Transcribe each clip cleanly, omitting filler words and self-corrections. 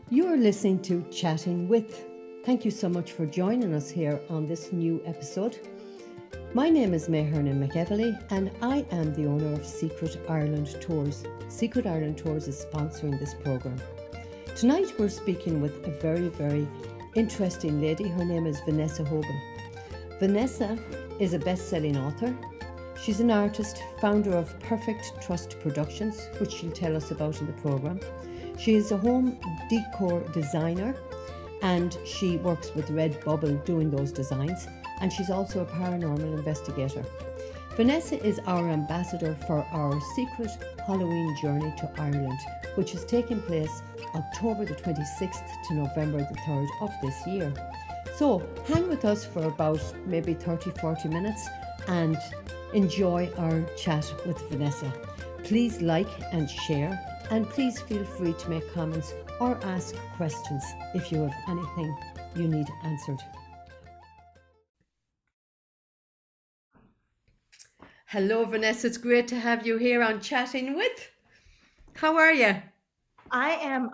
You're listening to Chatting With. Thank you so much for joining us here on this new episode. My name is Mehernan McEvely and I am the owner of Secret Ireland Tours. Secret Ireland Tours is sponsoring this programme. Tonight we're speaking with a very, very interesting lady. Her name is Vanessa Hogle. Vanessa is a best-selling author. She's an artist, founder of Perfect Trust Productions, which she'll tell us about in the programme. She is a home decor designer and she works with Redbubble doing those designs, and she's also a paranormal investigator. Vanessa is our ambassador for our secret Halloween journey to Ireland, which is taking place October the 26th to November the 3rd of this year. So hang with us for about maybe 30-40 minutes and enjoy our chat with Vanessa. Please like and share, and please feel free to make comments or ask questions if you have anything you need answered. Hello, Vanessa. It's great to have you here on Chatting With. How are you? I'm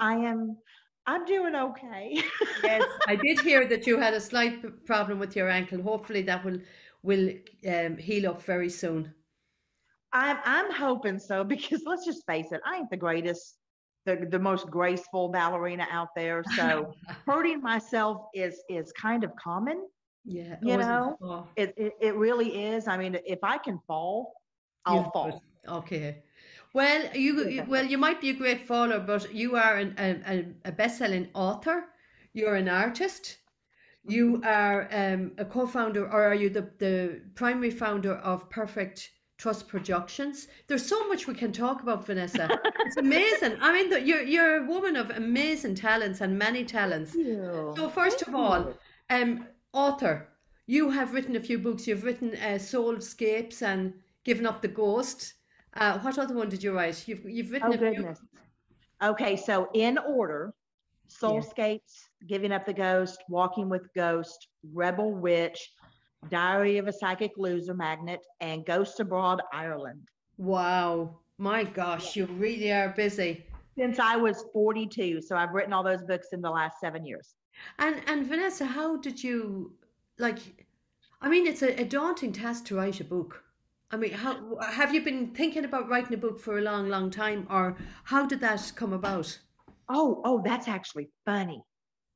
doing okay. Yes, I did hear that you had a slight problem with your ankle. Hopefully that will heal up very soon. I'm hoping so, because let's just face it, I ain't the greatest, the most graceful ballerina out there. So hurting myself is kind of common. Yeah. You Oh, is it? know, Oh, it really is. I mean, if I can fall, I'll you would. fall. Okay. Well, you might be a great faller, but you are a best-selling author. You're an artist. You are a co-founder, or are you the primary founder of Perfect Trust Productions? There's so much we can talk about, Vanessa. It's amazing. I mean, you're a woman of amazing talents and many talents. Thank you. So first Thank of all, you. author, you have written a few books. You've written Soulscapes and Given Up the Ghost. What other one did you write? You've written Oh a few. goodness. Okay, so in order: Yeah. Soulscapes, Giving Up the Ghost, Walking with Ghost, Rebel Witch, Diary of a Psychic Loser Magnet, and Ghosts Abroad, Ireland. Wow. My Yeah. gosh, you really are busy. Since I was 42. So I've written all those books in the last 7 years. And Vanessa, how did you like? I mean, it's a daunting task to write a book. I mean, how have you been thinking about writing a book for a long, long time, or how did that come about? Oh, that's actually funny.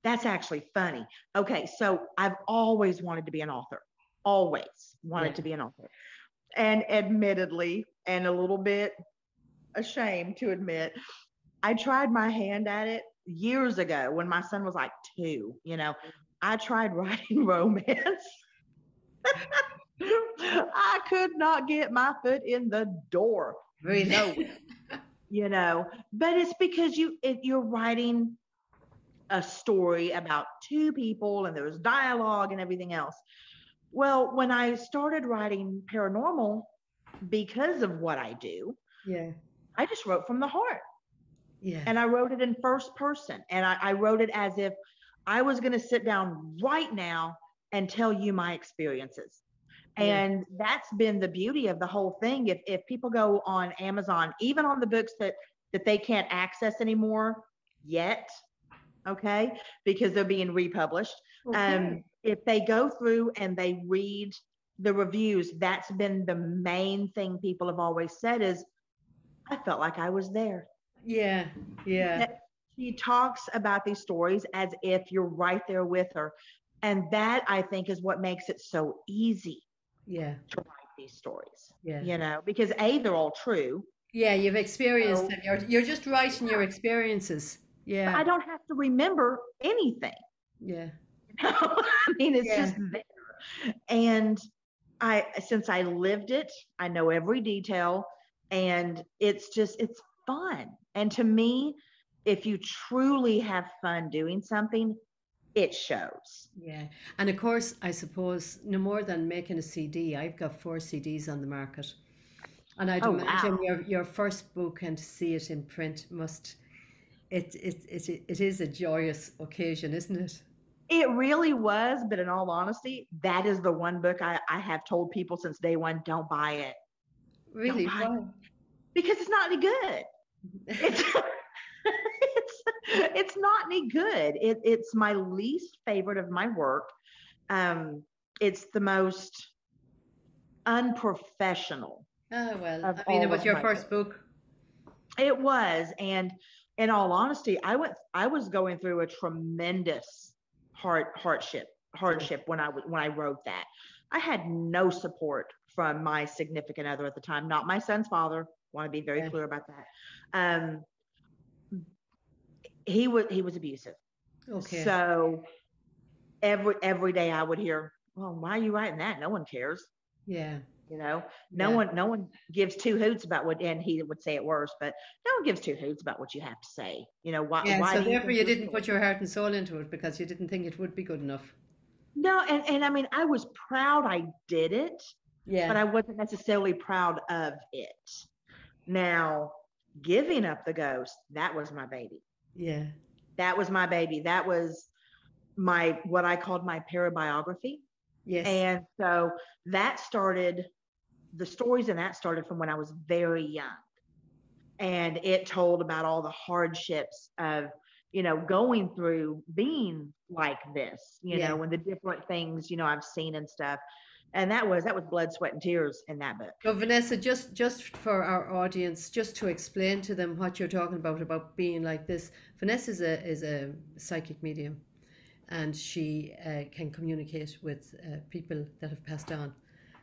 That's actually funny. Okay, so I've always wanted to be an author, always Yeah. wanted to be an author. And admittedly, and a little bit ashamed to admit, I tried my hand at it years ago when my son was like 2. I tried writing romance. I could not get my foot in the door. Really? But it's because you're writing a story about two people and there's dialogue and everything else. Well, when I started writing paranormal, because of what I do, Yeah. I just wrote from the heart. Yeah. And I wrote it in first person. And I wrote it as if I was going to sit down right now and tell you my experiences. Yeah. And that's been the beauty of the whole thing. If people go on Amazon, even on the books that they can't access anymore yet, okay, because they're being republished. Okay. If they go through and they read the reviews, that's been the main thing people have always said is, I felt like I was there. Yeah. Yeah. She talks about these stories as if you're right there with her. And that, I think, is what makes it so easy Yeah. to write these stories, Yeah. because A, they're all true. Yeah. You've experienced So them. You're just writing your experiences. I Yeah. don't have to remember anything. Yeah. I mean, it's Yeah. just there. And since I lived it, I know every detail, and it's fun. And to me, if you truly have fun doing something, it shows. Yeah. And of course, I suppose no more than making a CD. I've got 4 CDs on the market. And I'd Oh, imagine wow. your first book and to see it in print must it is a joyous occasion, isn't it? It really was. But in all honesty, that is the one book I have told people since day one, don't buy it. Don't Really? buy it. Why? Because it's not any good. It's, it's not any good. It's my least favorite of my work. Um, it's the most unprofessional Oh, well, of I mean, it all was of your my first work. book. It was, and in all honesty, I was going through a tremendous hardship Yeah. when I wrote that. I had no support from my significant other at the time, not my son's father. Want to be very Yeah. clear about that. Um, he was abusive. Okay. So every day I would hear, well, why are you writing that? No one cares. Yeah. You know, Yeah. no one gives two hoots about what, and he would say it worse, but no one gives two hoots about what you have to say. You know, Yeah. why So do you therefore, think you your didn't put story? your heart and soul into it because you didn't think it would be good enough. No, and I mean, I was proud I did it, but Yeah. I wasn't necessarily proud of it. Now, giving up the ghost, that was my baby. Yeah. That was my baby. That was my, what I called my parabiography. Yes. And so that started, the stories in that started from when I was very young. And it told about all the hardships of, you know, going through being like this, you Yeah. know, and the different things, you know, I've seen and stuff. And that was blood, sweat, and tears in that book. So Vanessa, just for our audience, just to explain to them what you're talking about being like this. Vanessa is a psychic medium, and she can communicate with people that have passed on,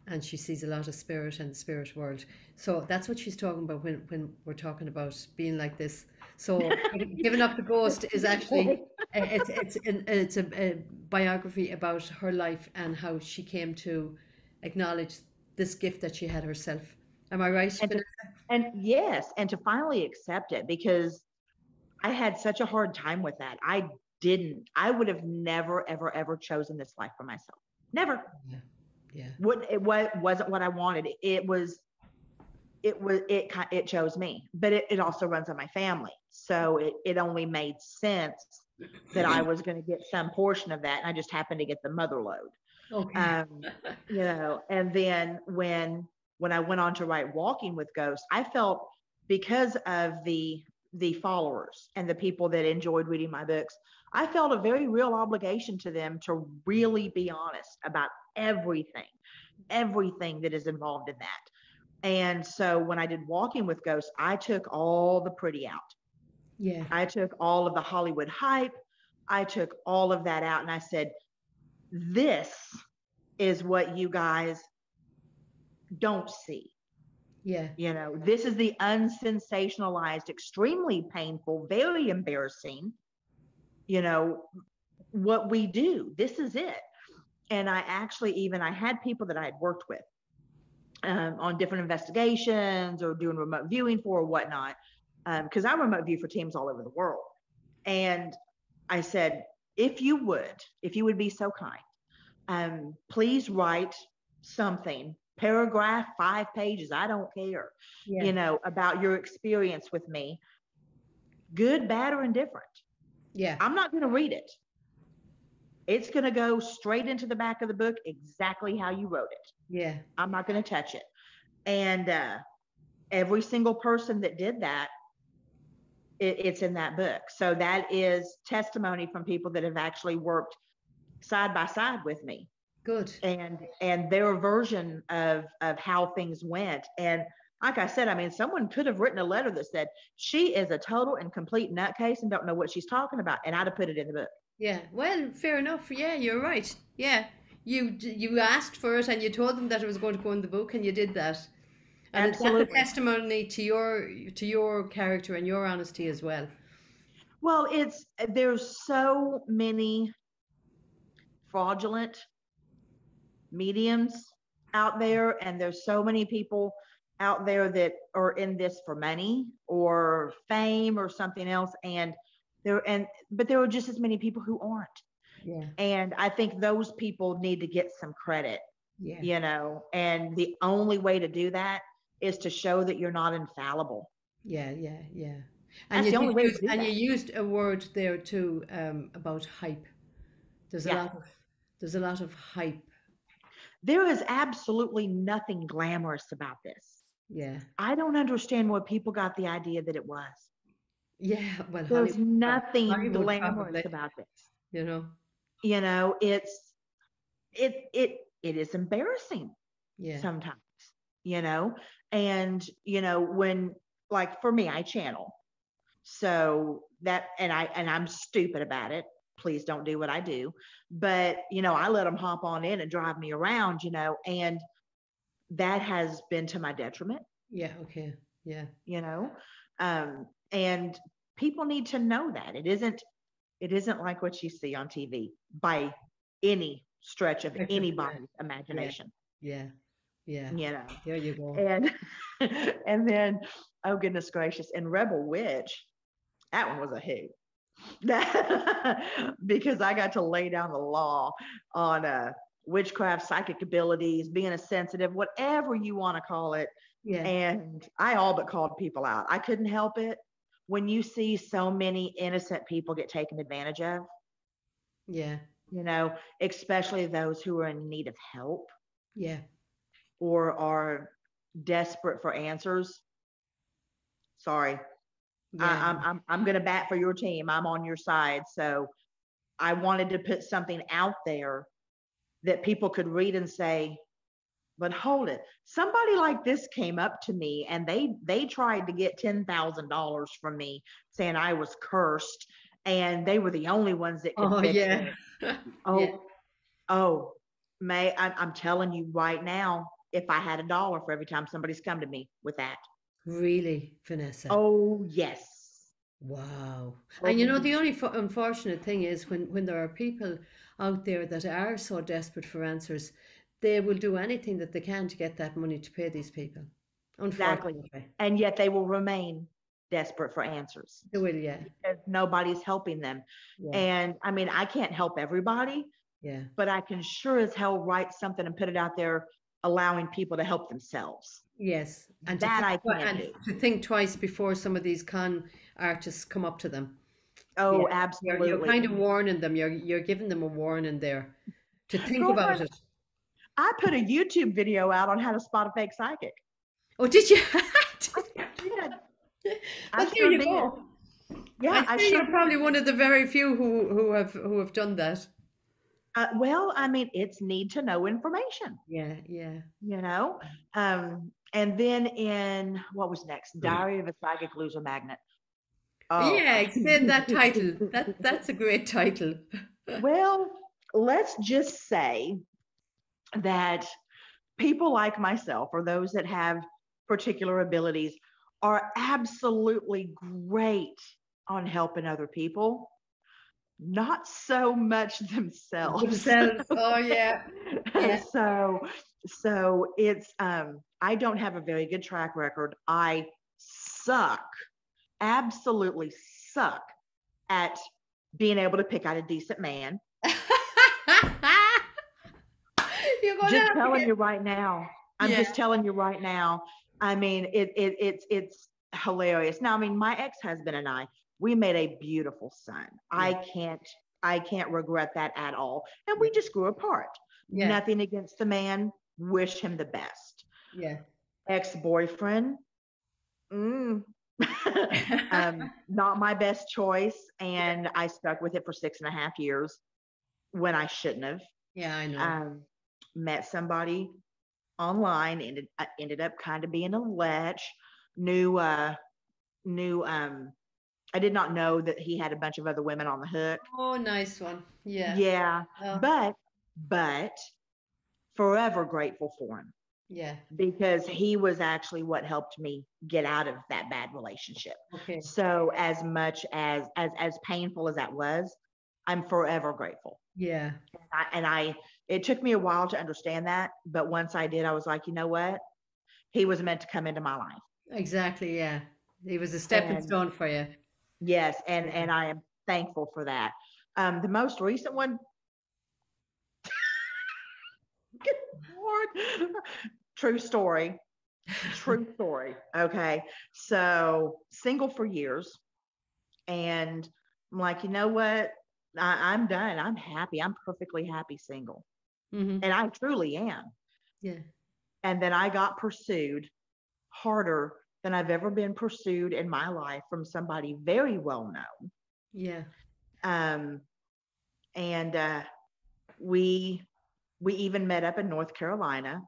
and she sees a lot of spirit and the spirit world. So that's what she's talking about when we're talking about being like this. So giving up the ghost is actually it's a biography about her life and how she came to acknowledge this gift that she had herself. Am I right, and to, Vanessa? and yes, and to finally accept it, because I had such a hard time with that. I would have never, ever, ever chosen this life for myself. Never. Yeah, yeah, Wasn't what I wanted. It chose me, but it also runs on my family. So it only made sense that I was going to get some portion of that. And I just happened to get the mother load. okay, Um, you know, and then when I went on to write Walking with Ghosts, I felt, because of the followers and the people that enjoyed reading my books, I felt a very real obligation to them to really be honest about everything, everything that is involved in that. And so when I did Walking with Ghosts, I took all the pretty out. yeah, I took all of the Hollywood hype. I took all of that out, and I said, this is what you guys don't see. yeah, You know, this is the unsensationalized, extremely painful, very embarrassing, you know, what we do. This is it. And I actually, even I had people that I had worked with on different investigations or doing remote viewing for or whatnot, because I remote view for teams all over the world. And I said, if you would be so kind, please write something, paragraph, 5 pages, I don't care, yeah, you know, about your experience with me, good, bad, or indifferent. yeah, I'm not going to read it. It's going to go straight into the back of the book exactly how you wrote it. yeah. I'm not going to touch it. And every single person that did that, it's in that book. So that is testimony from people that have actually worked side by side with me, Good. and their version of how things went. And like I said, I mean, someone could have written a letter that said she is a total and complete nutcase and don't know what she's talking about, and I'd have put it in the book. Yeah. Well, fair enough. Yeah, you're right. Yeah, you asked for it and you told them that it was going to go in the book, and you did that. And that's a Absolutely. testimony to your character and your honesty as well. Well, it's, there's so many fraudulent mediums out there, and there's so many people out there that are in this for money or fame or something else, and but there are just as many people who aren't. Yeah. And I think those people need to get some credit, Yeah. you know, and the only way to do that is to show that you're not infallible. Yeah, yeah, yeah. And That's you the did only way to use, do and you that. used a word there too, about hype. There's a Yeah. lot of there's a lot of hype. There is absolutely nothing glamorous about this. Yeah, I don't understand where people got the idea that it was. Yeah, well, There's nothing Hollywood glamorous probably, about this. you know. You know, it is embarrassing Yeah. sometimes, you know, and when, like, for me, I channel. So that, and I'm stupid about it. Please don't do what I do. But, I let them hop on in and drive me around, and that has been to my detriment, Yeah, okay. Yeah. you know. And people need to know that it isn't like what you see on TV by any stretch of Stretch of the anybody's imagination. Yeah, imagination, yeah, yeah. you know. There you go. And and then, oh goodness gracious, and Rebel Witch, that one was a hoot. Because I got to lay down the law on witchcraft, psychic abilities, being a sensitive, whatever you want to call it. Yeah, And I all but called people out. I couldn't help it. When you see so many innocent people get taken advantage of, yeah, especially those who are in need of help yeah, or are desperate for answers. Sorry, yeah, I'm gonna bat for your team. I'm on your side. So I wanted to put something out there that people could read and say, but hold it. Somebody like this came up to me and they tried to get $10,000 from me saying I was cursed and they were the only ones that could oh fix yeah. it. Yeah, Oh, oh, May, I'm telling you right now, if I had $1 for every time somebody's come to me with that. really, Vanessa. Oh, yes. Wow. And you know, Oh, the only unfortunate thing is when there are people out there that are so desperate for answers, they will do anything that they can to get that money to pay these people. exactly. Unfortunately. And yet they will remain desperate for answers They will, yeah. because nobody's helping them. Yeah. And I mean, I can't help everybody, Yeah. but I can sure as hell write something and put it out there, allowing people to help themselves. Yes. And to That think I can and do. to think twice before some of these con artists come up to them. Yeah. Oh, You're absolutely. kind of warning them. You're giving them a warning there to think about Girlfriend, it. I put a YouTube video out on how to spot a fake psychic. Oh, did you? I did. I Well, there sure you did. go. Yeah, I'd I say sure you're did. probably one of the very few who have done that. Well, I mean, it's need to know information, Yeah, yeah. you know? And then in what was next? Diary of a Psychic Loser Magnet. Oh. Yeah, explain that title. That's a great title. Well, let's just say that people like myself or those that have particular abilities are absolutely great on helping other people, not so much themselves. Themselves. Oh yeah. Yeah. so it's I don't have a very good track record. I suck, absolutely suck at being able to pick out a decent man. You're gonna Just have to telling get. you right now. I'm Yeah. just telling you right now. I mean, it's hilarious. Now, I mean, my ex-husband and I, we made a beautiful son. Yeah. I can't regret that at all. And Yeah. we just grew apart. Yeah. Nothing against the man. Wish him the best. Yeah. Ex-boyfriend, mm, not my best choice, and I stuck with it for 6.5 years when I shouldn't have. Yeah, I know. Um, Met somebody online, ended up kind of being a lech. Knew knew I did not know that he had a bunch of other women on the hook. Oh, nice one. Yeah. Yeah, Oh, but forever grateful for him yeah. because he was actually what helped me get out of that bad relationship. Okay. So as much as painful as that was, I'm forever grateful. Yeah. And I it took me a while to understand that, but once I did, I was like, you know what? He was meant to come into my life. Exactly. Yeah. He was a stepping And stone for you. yes, and Yeah. and I am thankful for that. The most recent one, good Lord, true story, true story. Okay, so single for years, and I'm like, you know what? I'm done. I'm happy. I'm perfectly happy single, Mm-hmm. and I truly am. Yeah. And then I got pursued harder than I've ever been pursued in my life from somebody very well known. Yeah. Um, and we we even met up in North Carolina,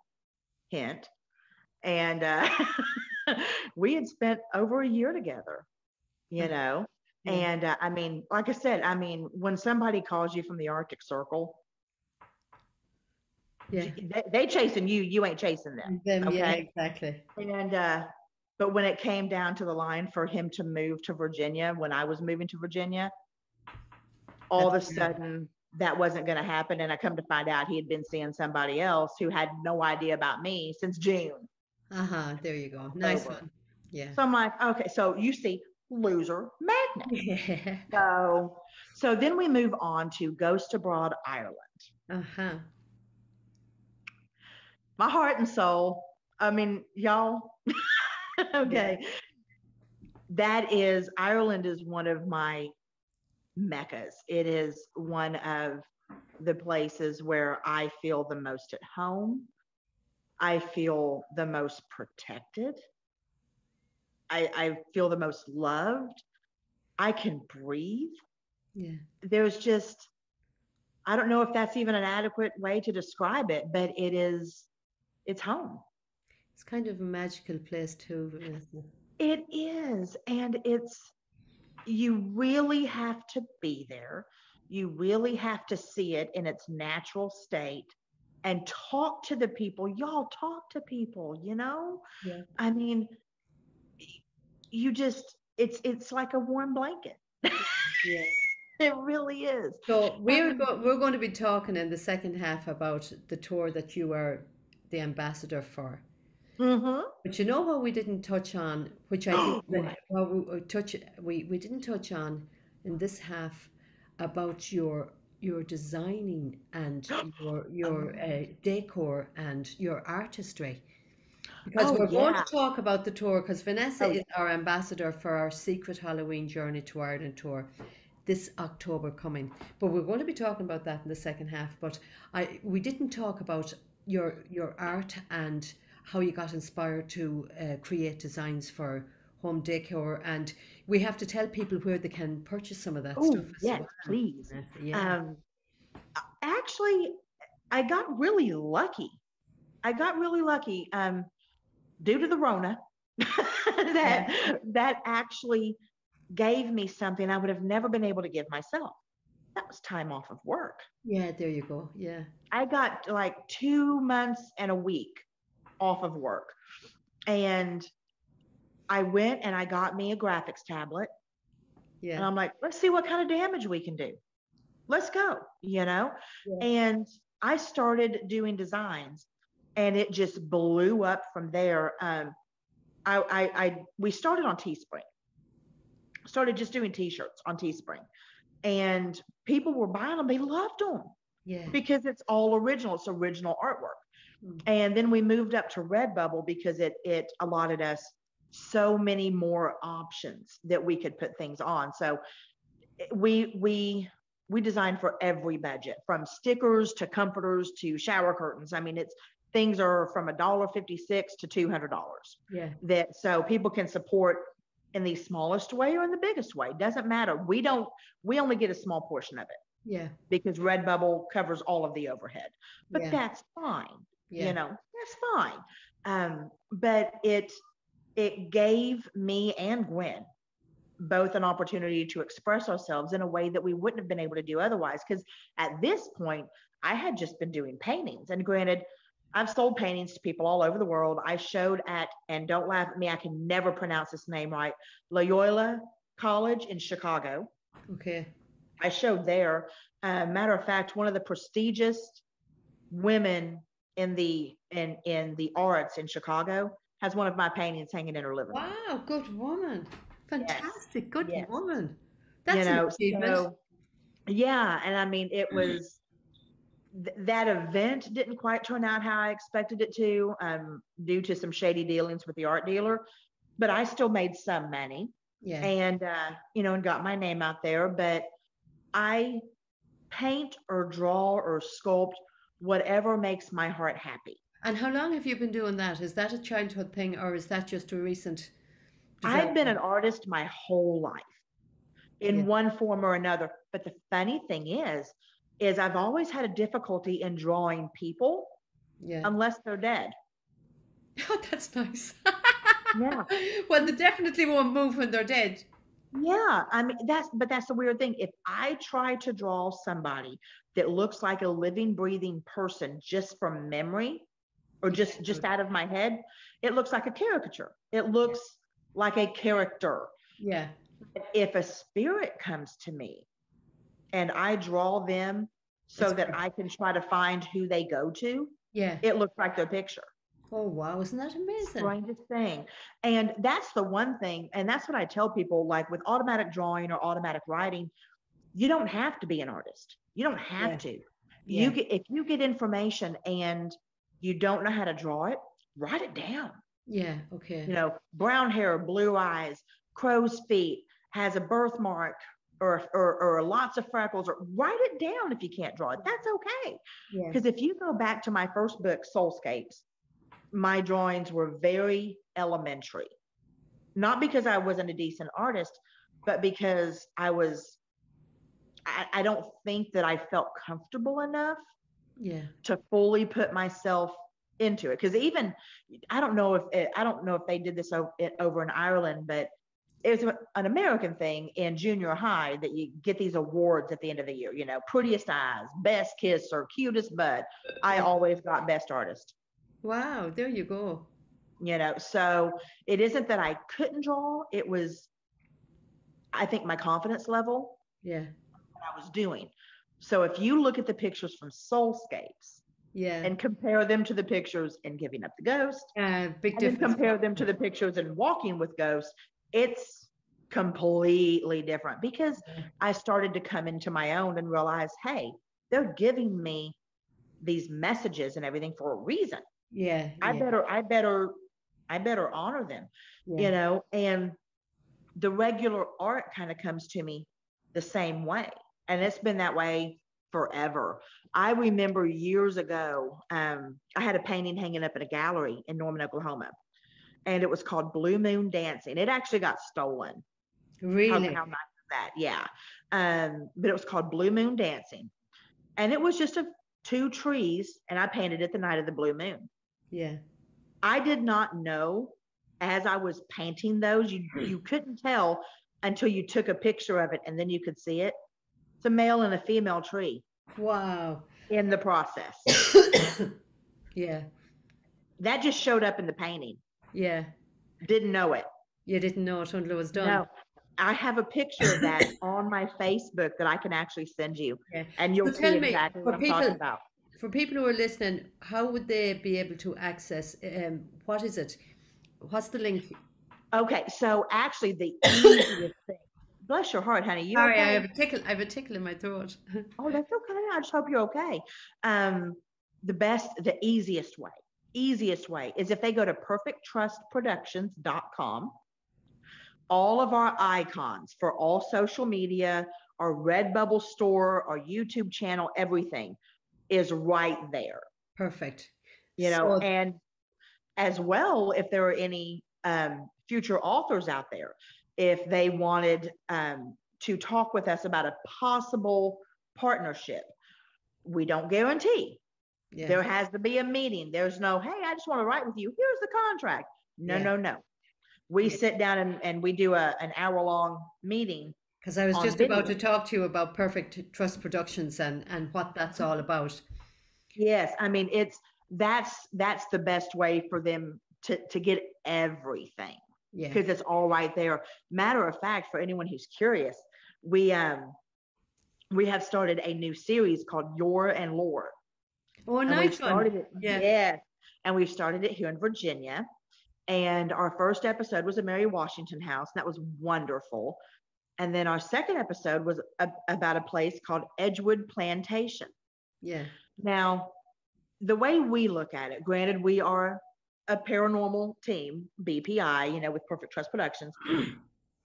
hint, and we had spent over a year together, you know. Yeah. And I mean, like I said, I mean, when somebody calls you from the Arctic Circle, Yeah. they chasing you, you ain't chasing them. Them, yeah, Okay. exactly. And but when it came down to the line for him to move to Virginia, when I was moving to Virginia, all That's of a sudden that wasn't going to happen. And I come to find out he had been seeing somebody else who had no idea about me since June. uh-huh. There you go. Nice October. one. Yeah. So I'm like, okay, so you see, loser magnet. Yeah. So then we move on to Ghost Abroad Ireland. Uh-huh. My heart and soul. I mean, y'all. Yeah. Okay. That is, Ireland is one of my meccas. It is one of the places where I feel the most at home. I feel the most protected. I feel the most loved. I can breathe. Yeah. There's just, I don't know if that's even an adequate way to describe it, but it's home. It's kind of a magical place too, Vanessa. It is. And you really have to be there. You really have to see it in its natural state and talk to the people. Y'all talk to people, you know? Yeah. I mean, you just, it's like a warm blanket. Yeah. It really is. So Um, we're going to be talking in the second half about the tour that you are the ambassador for. mm-hmm. But you know what we didn't touch on, which I think that What? well, we didn't touch on in this half about your designing and your Oh, decor and your artistry. Because oh we're going to yeah. talk about the tour, because Vanessa Oh is yeah. our ambassador for our Secret Halloween Journey to Ireland tour this October coming. But we're going to be talking about that in the second half. But we didn't talk about your art and how you got inspired to create designs for home decor, and we have to tell people where they can purchase some of that stuff Oh as yes, well. please. Yeah. Um, actually, I got really lucky. I got really lucky. Due to the Rona, Yeah. that actually gave me something I would have never been able to give myself. That was time off of work. Yeah, there you go. Yeah. I got like 2 months and a week off of work. And I went and I got me a graphics tablet. And Yeah. I'm like, let's see what kind of damage we can do. Let's go, you know? Yeah. And I started doing designs and it just blew up from there. We started on Teespring, started just doing t-shirts on Teespring, and people were buying them. They loved them Yeah. because it's all original. It's original artwork. Mm. And then we moved up to Redbubble because it allotted us so many more options that we could put things on. So we designed for every budget, from stickers to comforters to shower curtains. I mean, it's things are from $1.56 to $200 Yeah. that so people can support in the smallest way or in the biggest way. Doesn't matter. We only get a small portion of it Yeah. because Redbubble covers all of the overhead. But Yeah. that's fine. Yeah. That's fine. But it gave me and Gwen both an opportunity to express ourselves in a way that we wouldn't have been able to do otherwise. Because at this point, I had just been doing paintings. And granted, I've sold paintings to people all over the world. I showed at, and don't laugh at me, I can never pronounce this name right, Loyola College in Chicago. Okay. I showed there. Matter of fact, one of the prestigious women in the arts in Chicago has one of my paintings hanging in her living room. Wow, good woman. Yes, Fantastic, good yes. woman. That's an achievement. So yeah, and I mean, it was that event didn't quite turn out how I expected it to, due to some shady dealings with the art dealer, but I still made some money Yeah. and, and got my name out there. But I paint or draw or sculpt whatever makes my heart happy. And how long have you been doing that? Is that a childhood thing or is that just a recent? I've been an artist my whole life in one form or another. But the funny thing is I've always had a difficulty in drawing people unless they're dead. Oh, that's nice. Yeah. Well, they definitely won't move when they're dead. Yeah. I mean, that's the weird thing. If I try to draw somebody that looks like a living, breathing person just from memory or just out of my head, it looks like a caricature. It looks like a character. Yeah. If a spirit comes to me and I draw them so that I can try to find who they go to, it looks like their picture. Oh, wow. Isn't that amazing? Strangest thing. And that's the one thing. And that's what I tell people, like with automatic drawing or automatic writing, you don't have to be an artist. You don't have to. If you get information and you don't know how to draw it, write it down. Yeah. Okay. You know, brown hair, blue eyes, crow's feet, has a birthmark or lots of freckles, or write it down if you can't draw it. That's okay. Because if you go back to my first book, Soulscapes, my drawings were very elementary. Not because I wasn't a decent artist, but because I don't think that I felt comfortable enough to fully put myself into it. Because even I don't know if they did this over in Ireland, but it was an American thing in junior high that you get these awards at the end of the year. You know, prettiest eyes, best kiss, or cutest butt. I always got best artist. Wow, there you go. You know, so it isn't that I couldn't draw. It was, I think, my confidence level. Yeah. What I was doing. So if you look at the pictures from Soulscapes, and compare them to the pictures in Giving Up the Ghost, big difference. And compare them to the pictures in Walking with Ghosts, it's completely different because I started to come into my own and realize, hey, they're giving me these messages and everything for a reason. I better honor them, you know, and the regular art kind of comes to me the same way. And it's been that way forever. I remember years ago, I had a painting hanging up in a gallery in Norman, Oklahoma, and it was called Blue Moon Dancing. It actually got stolen. Really? How nice is that? Yeah. But it was called Blue Moon Dancing. And it was just two trees, and I painted it the night of the blue moon. Yeah. I did not know as I was painting those, you couldn't tell until you took a picture of it and then you could see it. It's a male and a female tree. Wow. In the process. Yeah. That just showed up in the painting. Yeah. Didn't know it. You didn't know it until it was done. No. I have a picture of that on my Facebook that I can actually send you. And you'll see exactly what I'm talking about. For people who are listening, how would they be able to access, what is it? What's the link? Okay, so actually the easiest thing. Bless your heart, honey. You Sorry, okay? I have a tickle in my throat. Oh, that's okay. I just hope you're okay. The easiest way is if they go to perfecttrustproductions.com. All of our icons for all social media, our Redbubble store, our YouTube channel, everything is right there. Perfect. You know, and as well, if there are any future authors out there, if they wanted to talk with us about a possible partnership, we don't guarantee. There has to be a meeting. There's no, hey, I just want to write with you. Here's the contract. No. We sit down and we do an hour-long meeting. Because I was just about to talk to you about Perfect Trust Productions and what that's all about. Yes, I mean that's the best way for them to get everything. Yeah. Because it's all right there. Matter of fact, for anyone who's curious, we have started a new series called Your and Lore. Oh, nice one. Yeah. And we've started it here in Virginia. And our first episode was a Mary Washington house. And that was wonderful. And then our second episode was about a place called Edgewood Plantation. Yeah. Now, the way we look at it, granted, we are a paranormal team, BPI, you know, with Perfect Trust Productions,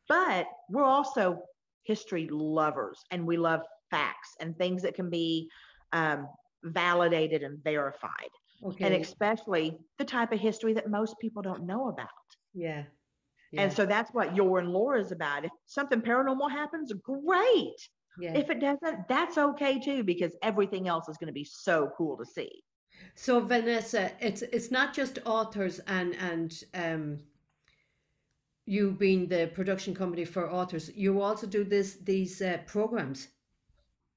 but we're also history lovers, and we love facts and things that can be validated and verified. Okay. And especially the type of history that most people don't know about. Yeah. And so that's what Your and Laura is about. If something paranormal happens, great. Yeah. If it doesn't, that's okay too, because everything else is going to be so cool to see. So Vanessa, it's not just authors and you being the production company for authors. You also do these programs.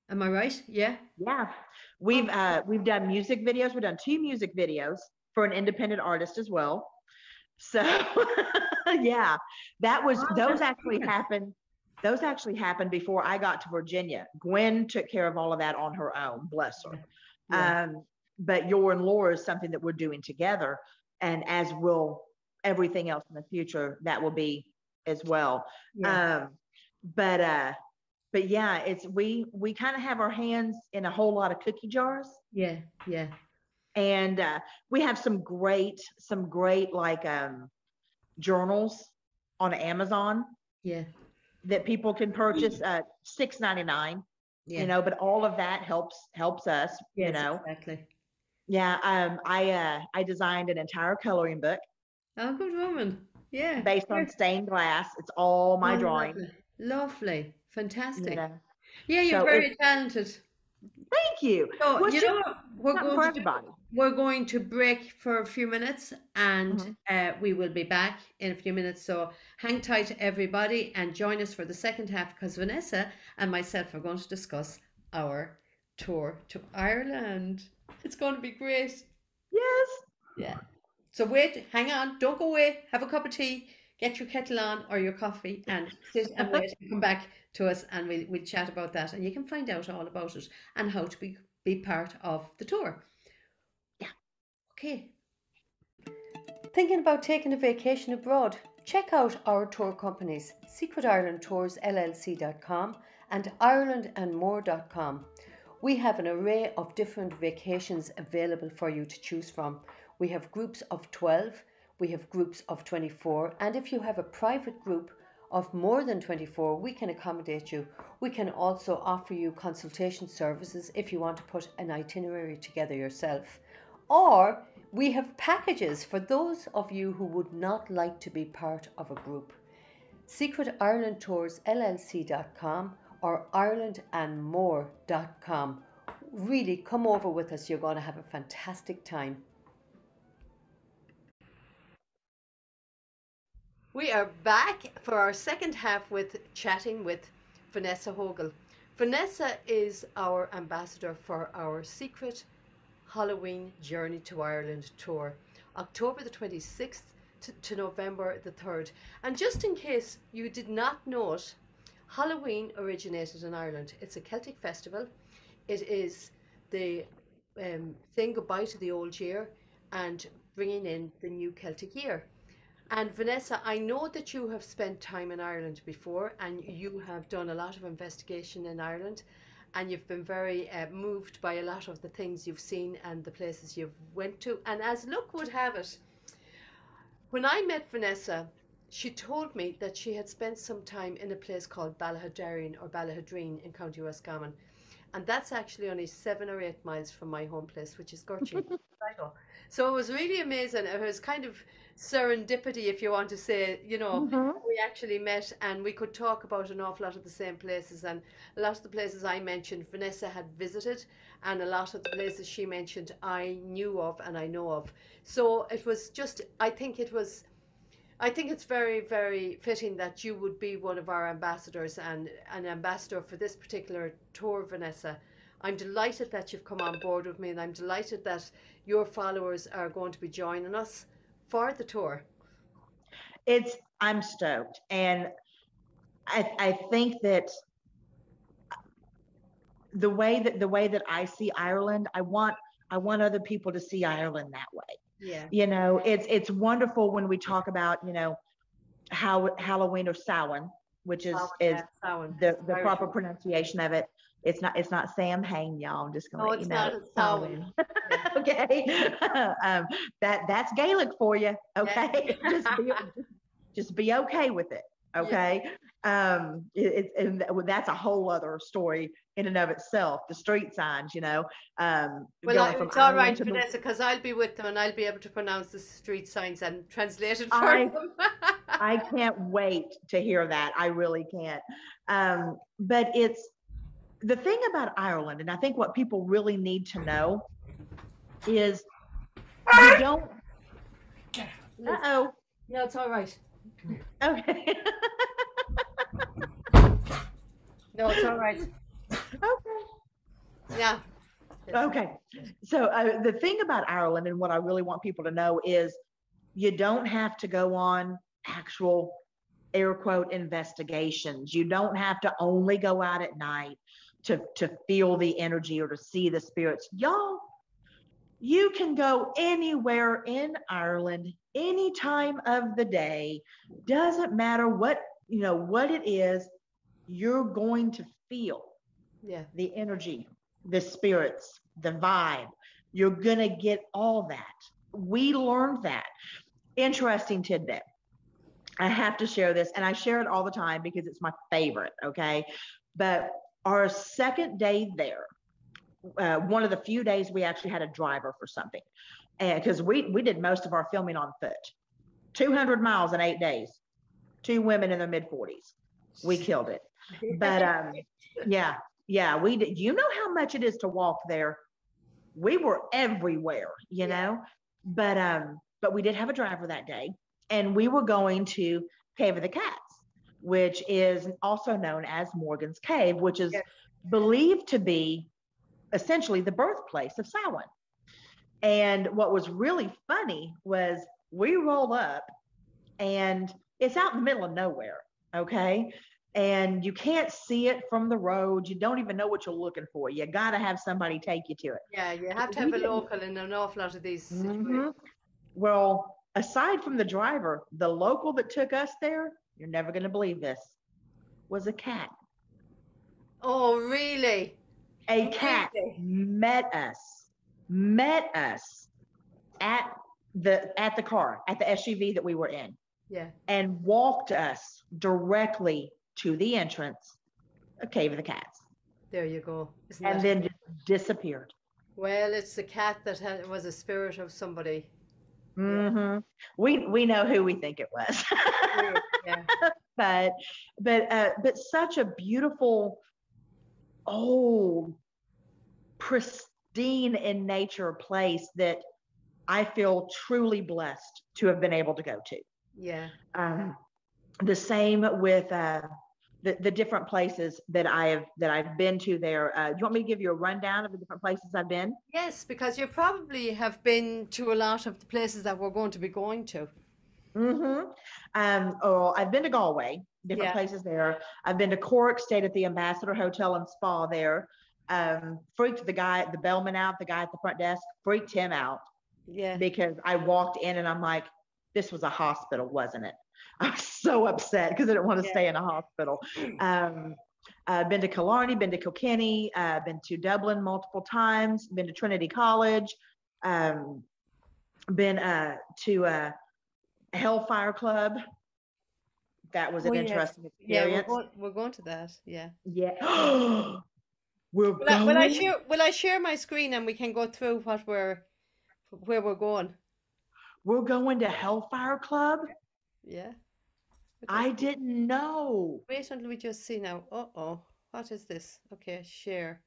Am I right? Yeah. Yeah. Oh, We've done music videos. We've done 2 music videos for an independent artist as well. So yeah, wow, those that's actually brilliant. happened. Those actually happened before I got to Virginia. Gwen took care of all of that on her own, bless Yeah. her. Yeah. But Your and Laura is something that we're doing together, and as will everything else in the future that will be as well. Yeah. Um, but uh, but yeah, it's we kind of have our hands in a whole lot of cookie jars, Yeah. Yeah. and we have some great like journals on Amazon Yeah. that people can purchase at $6.99. Yeah. But all of that helps us. Yes, exactly. Yeah. I designed an entire coloring book Oh, good woman. Yeah. based on stained glass. It's all Oh, my drawing. lovely. Lovely. You Fantastic. know, Yeah, you're so it's very talented. thank you. So, Well, it's you just know what? We're something going for to everybody. break for a few minutes and Mhm. we will be back in a few minutes. So hang tight, everybody, and join us for the second half because Vanessa and myself are going to discuss our tour to Ireland. It's going to be great. Yes. Yeah. So wait, hang on, don't go away. Have a cup of tea, get your kettle on or your coffee, and sit and wait. Come back to us, and we'll chat about that, and you can find out all about it and how to be part of the tour. Yeah. Okay. Thinking about taking a vacation abroad? Check out our tour companies, Secret Ireland Tours LLC.com and IrelandandMore.com. We have an array of different vacations available for you to choose from. We have groups of 12, we have groups of 24, and if you have a private group of more than 24, we can accommodate you. We can also offer you consultation services if you want to put an itinerary together yourself. Or we have packages for those of you who would not like to be part of a group. Secret Ireland Tours LLC.com or IrelandandMore.com. Really come over with us. You're going to have a fantastic time. We are back for our second half with chatting with Vanessa Hogle. Vanessa is our ambassador for our Secret Halloween Journey to Ireland tour, October the 26th to November the 3rd. And just in case you did not know it, Halloween originated in Ireland. It's a Celtic festival. It is the saying goodbye to the old year and bringing in the new Celtic year. And Vanessa, I know that you have spent time in Ireland before and you have done a lot of investigation in Ireland and you've been very moved by a lot of the things you've seen and the places you've went to. And as luck would have it, when I met Vanessa, she told me that she had spent some time in a place called Ballahadrine or Ballahadrine in County Roscommon. And that's actually only 7 or 8 miles from my home place, which is Gurchy. So it was really amazing. It was kind of serendipity, if you want to say, Mhm. we actually met and we could talk about an awful lot of the same places. And a lot of the places I mentioned, Vanessa had visited, and a lot of the places she mentioned, I knew of and I know of. So it was just, I think it's very, very fitting that you would be one of our ambassadors and an ambassador for this particular tour, Vanessa. I'm delighted that you've come on board with me, and I'm delighted that your followers are going to be joining us for the tour. I'm stoked, and I think that the way that I see Ireland, I want other people to see Ireland that way. Yeah. It's wonderful when we talk about, how Halloween or Samhain, which is Samhain, is yeah, Samhain. the Irish proper one. pronunciation of it. It's not Sam Hain, y'all. I'm just gonna No, let you it's know not. it's It's Samhain. Samhain. Yeah. Okay. That's Gaelic for you. Yeah. Okay. Just be okay with it. Yeah. Okay. And that's a whole other story in and of itself. The street signs, Well, going from it's all Ireland right, to Vanessa, because I'll be with them and I'll be able to pronounce the street signs and translate it for I them. I can't wait to hear that. I really can't. But it's the thing about Ireland, and I think what people really need to know is you don't. Uh-oh. No, it's all right. Okay. No, it's all right. Okay. Yeah. Okay. So the thing about Ireland and what I really want people to know is you don't have to go on actual air quote investigations. You don't have to only go out at night to feel the energy or to see the spirits. Y'all, you can go anywhere in Ireland any time of the day. Doesn't matter what it is, you're going to feel Yeah. the energy, the spirits, the vibe. You're going to get all that. We learned that. Interesting tidbit. I have to share this, and I share it all the time because it's my favorite. Okay. But our second day there, one of the few days we actually had a driver for something. And because we did most of our filming on foot, 200 miles in 8 days, two women in their mid 40s. We killed it. But yeah, we did. You know how much it is to walk there? We were everywhere, but we did have a driver that day, and we were going to Cave of the Cats, which is also known as Morgan's Cave, which is believed to be essentially the birthplace of Samhain. And what was really funny was we roll up and it's out in the middle of nowhere, okay? And you can't see it from the road. You don't even know what you're looking for. You got to have somebody take you to it. Yeah, you have to have a local in an awful lot of these situations. Mm-hmm. Well, aside from the driver, the local that took us there, you're never going to believe this, was a cat. Oh, really? A cat Really? met us at the car, at the SUV that we were in, Yeah. and walked us directly to the entrance of Cave of the Cats, There you go. Isn't and that? then just disappeared. Well, it's the cat that was a spirit of somebody. Mm-hmm. We know who we think it was. Yeah. but but such a beautiful, old, pristine in nature place that I feel truly blessed to have been able to go to. Yeah. The same with the different places that I've been to there. Do you want me to give you a rundown of the different places I've been? Yes, because you probably have been to a lot of the places that we're going to be going to. Mm-hmm. I've been to Galway, different places there. I've been to Cork, stayed at the Ambassador Hotel and Spa there. Freaked the bellman out, the guy at the front desk, freaked him out. Yeah. Because I walked in and I'm like, this was a hospital, wasn't it? I was so upset because I didn't want to stay in a hospital. Been to Killarney, been to Kilkenny, been to Dublin multiple times, been to Trinity College, been to Hellfire Club. That was an interesting experience. Yeah, we're going to that. Yeah. Yeah. We're Will going. I share my screen and we can go through where we're going? We're going to Hellfire Club. Yeah. I didn't know. Wait until we just see now. Uh-oh. What is this? Okay, share.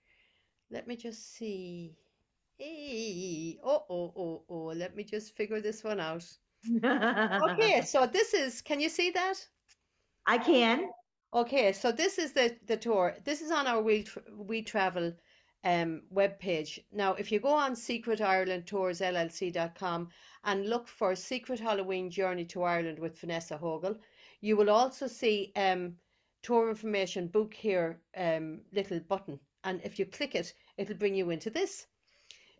Let me just see. Hey. Oh. Let me just figure this one out. Okay, so this is, can you see that? I can. Okay, so this is the tour. This is on our We Travel webpage. Now, if you go on secretirelandtoursllc.com and look for Secret Halloween Journey to Ireland with Vanessa Hogle, you will also see tour information book here little button. And if you click it, it'll bring you into this.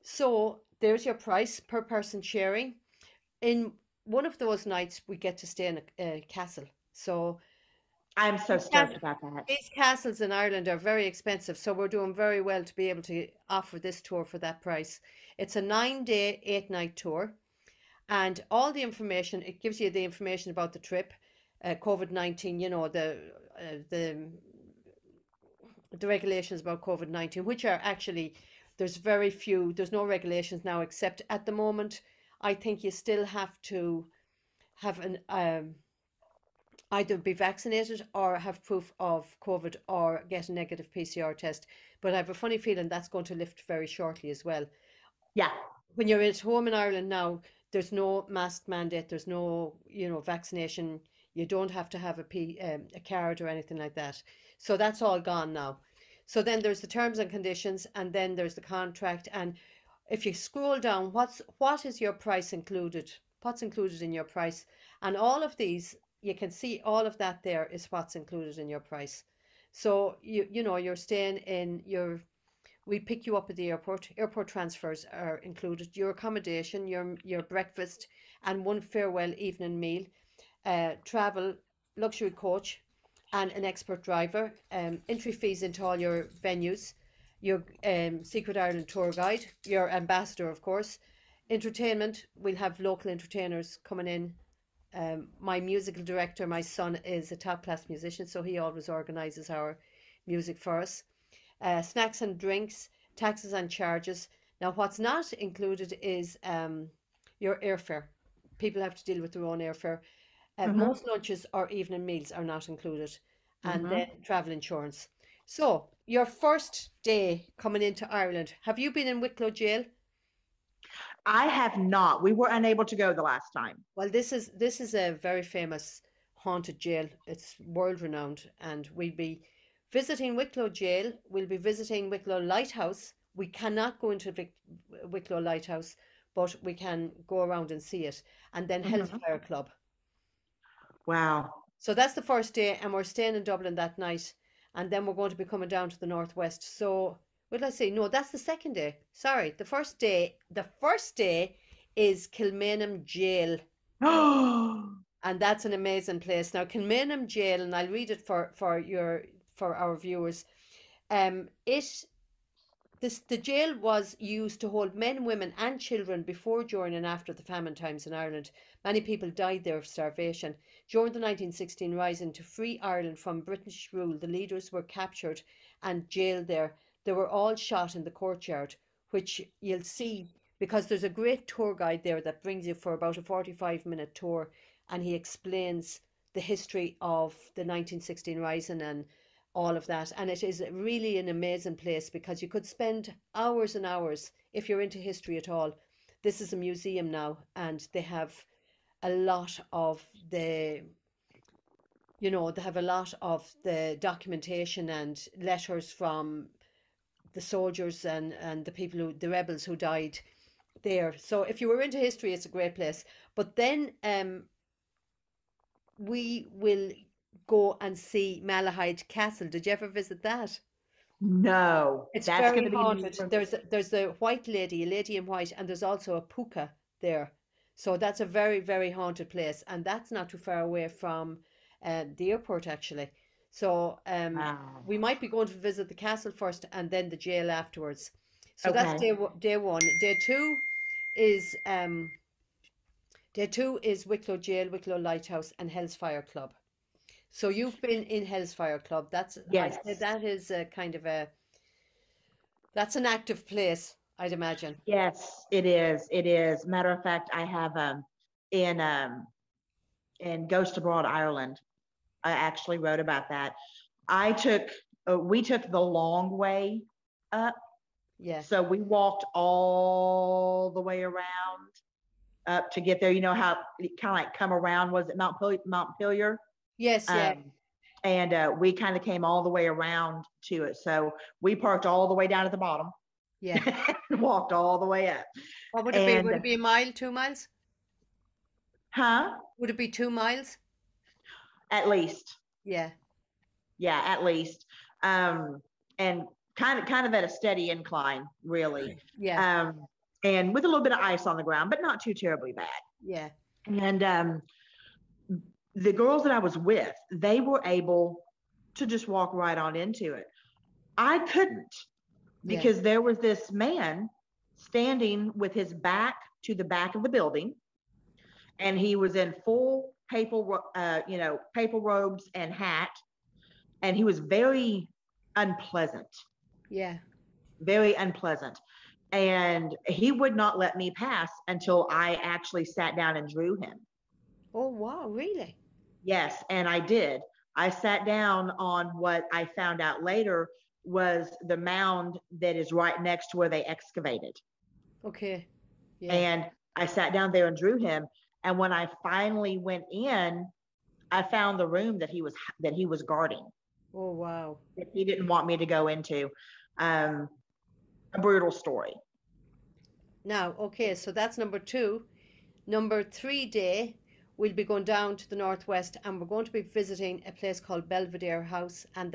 So there's your price per person sharing. In one of those nights, we get to stay in a castle. So I'm so stoked about that. these castles in Ireland are very expensive, so we're doing very well to be able to offer this tour for that price. It's a 9-day, 8-night tour, and all the information, it gives you the information about the trip. COVID-19, the regulations about COVID-19, which are actually, there's no regulations now, except at the moment, I think you still have to have an either be vaccinated or have proof of COVID or get a negative PCR test. But I have a funny feeling that's going to lift very shortly as well. Yeah. When you're at home in Ireland now, there's no mask mandate, there's no, vaccination. You don't have to have a card or anything like that. So that's all gone now. So then there's the terms and conditions, and then there's the contract. And if you scroll down, what is your price included? What's included in your price? And all of these, you can see all of that there is what's included in your price. So you're staying in your we pick you up at the airport. Airport transfers are included. Your accommodation, your breakfast, and one farewell evening meal. Travel, luxury coach, and an expert driver. Entry fees into all your venues. Your Secret Ireland tour guide. Your ambassador, of course. Entertainment. We'll have local entertainers coming in. My musical director, my son, is a top class musician, so he always organises our music for us. Snacks and drinks, taxes and charges. Now, what's not included is your airfare. People have to deal with their own airfare. Mm-hmm. Most lunches or evening meals are not included, and Mm-hmm. then travel insurance. So, your first day coming into Ireland, have you been in Wicklow jail? I have not. We were unable to go the last time. Well, this is a very famous haunted jail. It's world renowned, and we'll be visiting Wicklow Jail. We'll be visiting Wicklow Lighthouse. We cannot go into Wicklow Lighthouse, but we can go around and see it, and then Mm-hmm. Hellfire Club. Wow. So that's the first day, and we're staying in Dublin that night, and then we're going to be coming down to the northwest. So what did I say? No, that's the second day. Sorry, the first day. The first day is Kilmainham Jail. Oh, And that's an amazing place. Now, Kilmainham Jail, and I'll read it for our viewers. It the jail was used to hold men, women, and children before, during, and after the famine times in Ireland. Many people died there of starvation. During the 1916 rising to free Ireland from British rule, the leaders were captured and jailed there. They were all shot in the courtyard, which you'll see because there's a great tour guide there that brings you for about a 45-minute tour, and he explains the history of the 1916 rising and all of that. And it is really an amazing place because you could spend hours and hours if you're into history at all. This is a museum now, and they have a lot of they have a lot of the documentation and letters from the soldiers and the rebels who died there. So if you were into history, it's a great place. But then we will go and see Malahide Castle. Did you ever visit that? no, It's that's going very to be new haunted. for me. There's a white lady, a lady in white, and there's also a puka there. So that's a very, very haunted place, and that's not too far away from the airport actually. So Wow. we might be going to visit the castle first and then the jail afterwards. So that's Okay. day one. Is um day two is Wicklow Jail, Wicklow Lighthouse, and Hell's Fire Club. So you've been in Hell's Fire Club. I'd say Yes. that is a kind of that's an active place, I'd imagine. Yes, it is. It is. Matter of fact, I have in um in Ghost Abroad Ireland, I actually wrote about that. I took we took the long way up. Yeah. So we walked all the way around up to get there. You know how it kind of like come around, was it Mount Pillar? Yes, yeah, Um, and we kind of came all the way around to it. So we parked all the way down at the bottom yeah. and walked all the way up. What would it be? And Would it be a mile, 2 miles? huh? Would it be 2 miles? At least. Yeah, Yeah, at least. Um, and kind of at a steady incline, really. yeah, Um, and with a little bit of ice on the ground, but not too terribly bad. yeah, And the girls that I was with, they were able to just walk right on into it. I couldn't, yeah, because there was this man standing with his back to the back of the building, and he was in full paper robes and hat, and he was very unpleasant, Yeah. very unpleasant. And he would not let me pass until I actually sat down and drew him. Oh, wow, really? Yes, and I did. I sat down on what I found out later was the mound that is right next to where they excavated. Okay. Yeah. And I sat down there and drew him. And when I finally went in, I found the room that he was guarding, Oh, wow. that he didn't want me to go into. Um, a brutal story. Now, okay, so that's number two. Number 3 day, we'll be going down to the northwest and we're going to be visiting a place called Belvedere House. And